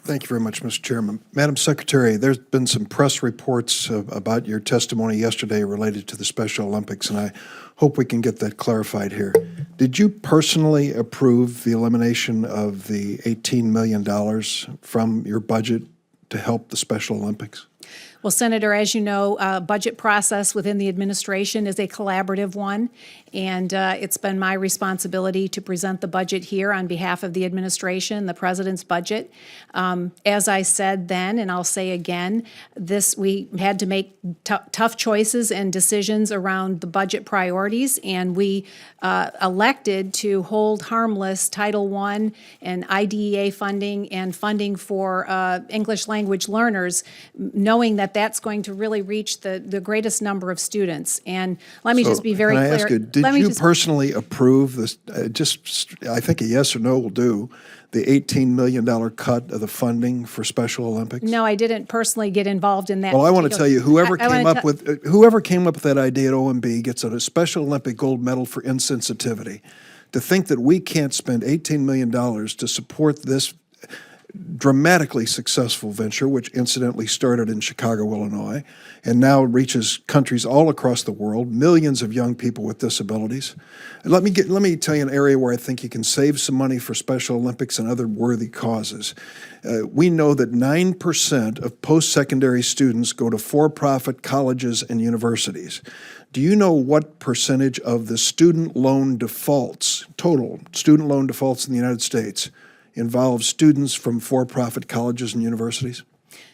Thank you very much, Mr. Chairman. Madam Secretary, there's been some press reports about your testimony yesterday related to the Special Olympics, and I hope we can get that clarified here. Did you personally approve the elimination of the $18 million from your budget to help the Special Olympics? Well, Senator, as you know, budget process within the administration is a collaborative one, and it's been my responsibility to present the budget here on behalf of the administration, the president's budget. As I said then, and I'll say again, we had to make tough choices and decisions around the budget priorities, and we elected to hold harmless Title I and IDEA funding and funding for English language learners, knowing that that's going to really reach the greatest number of students. And let me just be very clear. Can I ask you, did you personally approve this, I think a yes or no will do, the $18 million cut of the funding for Special Olympics? No, I didn't personally get involved in that. Well, I want to tell you, whoever came up with that idea at OMB gets a Special Olympic gold medal for insensitivity. To think that we can't spend $18 million to support this dramatically successful venture, which incidentally started in Chicago, Illinois, and now reaches countries all across the world, millions of young people with disabilities. And let me tell you an area where I think you can save some money for Special Olympics and other worthy causes. We know that 9% of post-secondary students go to for-profit colleges and universities. Do you know what percentage of the student loan defaults, total student loan defaults in the United States, involves students from for-profit colleges and universities?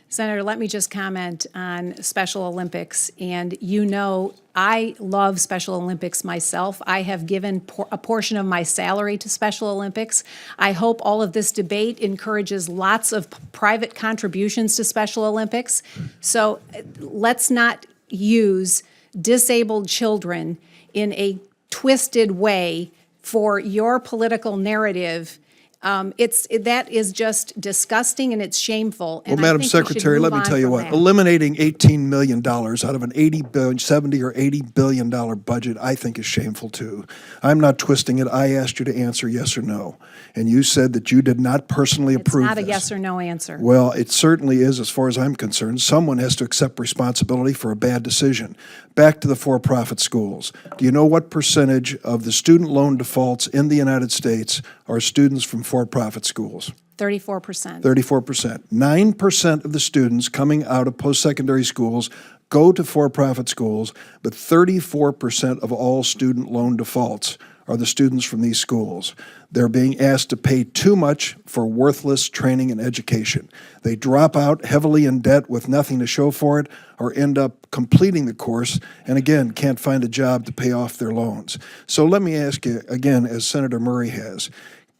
Senator, let me just comment on Special Olympics. And you know, I love Special Olympics myself. I have given a portion of my salary to Special Olympics. I hope all of this debate encourages lots of private contributions to Special Olympics. So let's not use disabled children in a twisted way for your political narrative. That is just disgusting and it's shameful. And well, Madam Secretary, let me tell you what, eliminating $18 million out of an $70 or $80 billion budget, I think is shameful too. I'm not twisting it. I asked you to answer yes or no. And you said that you did not personally approve this. It's not a yes or no answer. Well, it certainly is as far as I'm concerned. Someone has to accept responsibility for a bad decision. Back to the for-profit schools. Do you know what percentage of the student loan defaults in the United States are students from for-profit schools? 34%. 34%. 9% of the students coming out of post-secondary schools go to for-profit schools, but 34% of all student loan defaults are the students from these schools. They're being asked to pay too much for worthless training and education. They drop out heavily in debt with nothing to show for it, or end up completing the course and again can't find a job to pay off their loans. So let me ask you again, as Senator Murray has,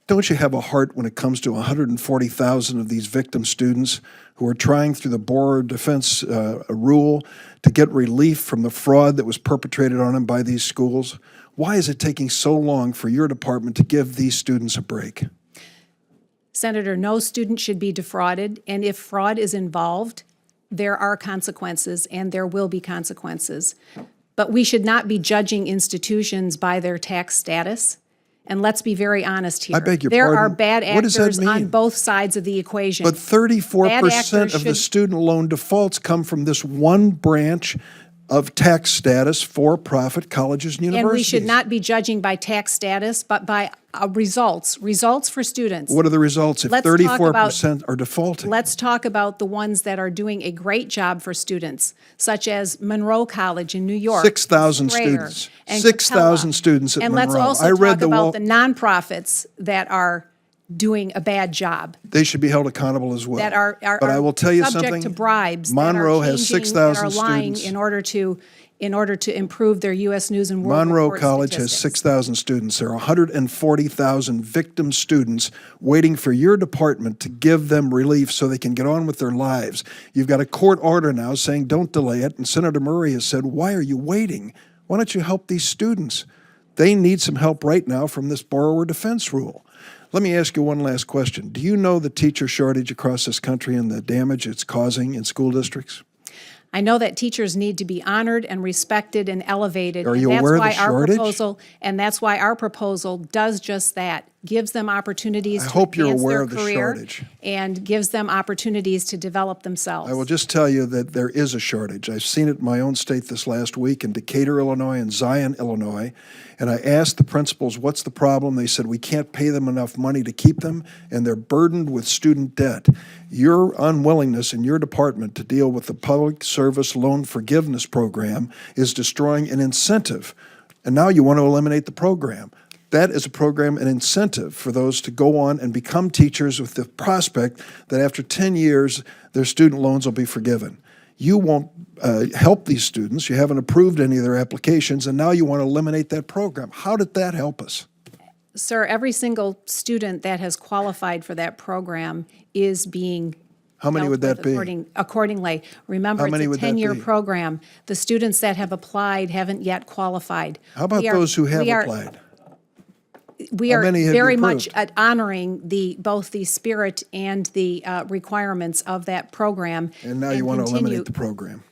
don't you have a heart when it comes to 140,000 of these victim students who are trying through the borrower defense rule to get relief from the fraud that was perpetrated on them by these schools? Why is it taking so long for your department to give these students a break? Senator, no student should be defrauded, and if fraud is involved, there are consequences, and there will be consequences. But we should not be judging institutions by their tax status. And let's be very honest here. I beg your pardon? There are bad actors on both sides of the equation. But 34% of the student loan defaults come from this one branch of tax status for profit colleges and universities. And we should not be judging by tax status, but by results for students. What are the results if 34% are defaulting? Let's talk about the ones that are doing a great job for students, such as Monroe College in New York. 6,000 students. 6,000 students at Monroe. And let's also talk about the nonprofits that are doing a bad job. They should be held accountable as well. That are but I will tell you subject something. to bribes. Monroe has 6,000 lying students. in order to improve their U.S. News and World Monroe Report College statistics. has 6,000 students. There are 140,000 victim students waiting for your department to give them relief so they can get on with their lives. You've got a court order now saying don't delay it, and Senator Murray has said, why are you waiting? Why don't you help these students? They need some help right now from this borrower defense rule. Let me ask you one last question. Do you know the teacher shortage across this country and the damage it's causing in school districts? I know that teachers need to be honored and respected and elevated. Are you aware of the shortage? And that's why our proposal does just that, gives them opportunities I to hope you're advance aware their of the career shortage. and gives them opportunities to develop themselves. I will just tell you that there is a shortage. I've seen it in my own state this last week in Decatur, Illinois, and Zion, Illinois. And I asked the principals, what's the problem? They said, we can't pay them enough money to keep them, and they're burdened with student debt. Your unwillingness in your department to deal with the Public Service Loan Forgiveness Program is destroying an incentive. And now you want to eliminate the program. That is a program, an incentive for those to go on and become teachers with the prospect that after 10 years, their student loans will be forgiven. You won't help these students. You haven't approved any of their applications, and now you want to eliminate that program. How did that help us? Sir, every single student that has qualified for that program is being How many would that be? accordingly. Remember, How many it's a would that 10-year be? program. The students that have applied haven't yet qualified. How about those who have applied? We How are many have you very much approved? honoring both the spirit and the requirements of that program. And now you want to continue- eliminate the program.